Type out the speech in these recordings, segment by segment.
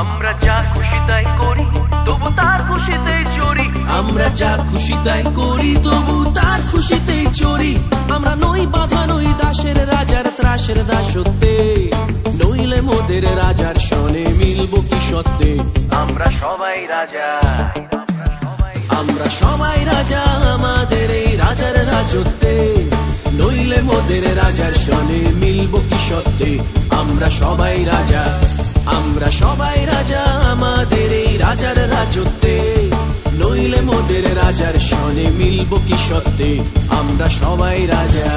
আমরা যা খুশি তাই করি তবু তার খুশিতেই চড়ি। আমরা যা খুশি তাই করি তবু তার খুশিতেই চড়ি। আমরা নই বাধা নই দাসের রাজার ত্রাসের দাসত্বে, নইলে মোদের রাজার সনে মিলব কি সত্যে। আমরা সবাই রাজা, আমরা সবাই রাজা আমাদের এই রাজার রাজত্বে, নইলে মোদের রাজার সনে মিলব কি সত্যে। আমরা সবাই রাজা, আমরা সবাই রাজা আমাদের এই রাজার রাজত্বে, নইলে মোদের রাজার সনে মিলব কি সত্যে। আমরা সবাই রাজা।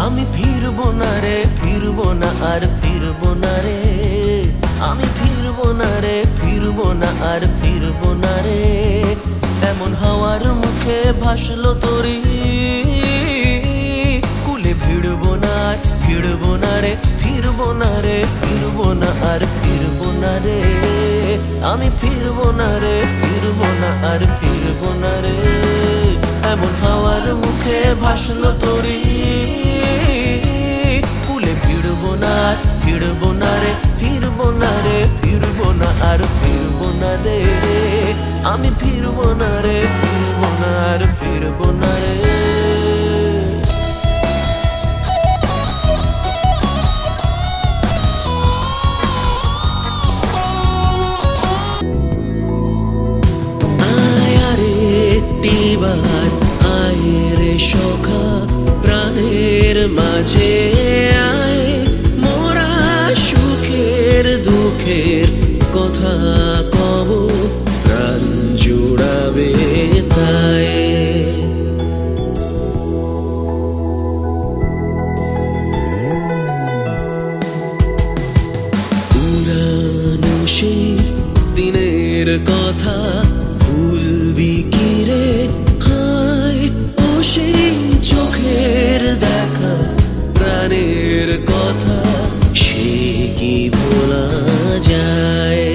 আমি ফিরবো না রে, ফিরবো না আর ফিরবো না রে। আমি ফিরবো না রে, ফিরবো না আর ফিরবো না রে। এমন হাওয়ার মুখে ভাসলো তরি, কুলে ফিরবো না আর ফিরবো না রে, ফিরবো না রে, ফিরবো না আর ফিরবো না রে। আমি ফিরবো না রে, ফিরবো না আর ফিরবো না রে। এমন হাওয়ার মুখে ভাসলো তরি, কুলে ফিরবো না আর ফিরবো না রে, ফিরবো না রে, ফিরবো না আর ফিরবো না রে। আমি ফিরবো না রে, ফিরবো না আর ফিরবো না রে। একটিবার আয় রে সখা প্রাণের মাঝে আয়, মোরা সুখের দুঃখের কথা কব, প্রাণ জুড়াবে তাই। পুরানো সেই দিনের কথা ভুলবি কি রে, হায় ও সেই চোখের দেখা প্রাণের কথা, সে কি ভোলা যায়।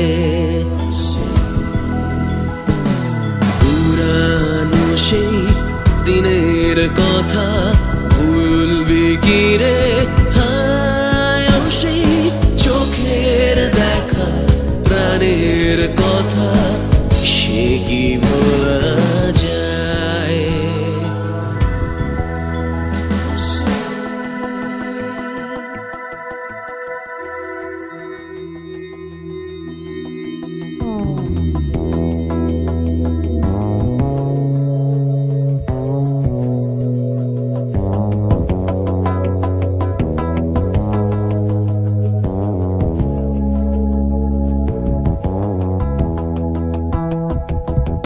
পুরানো সেই দিনের কথা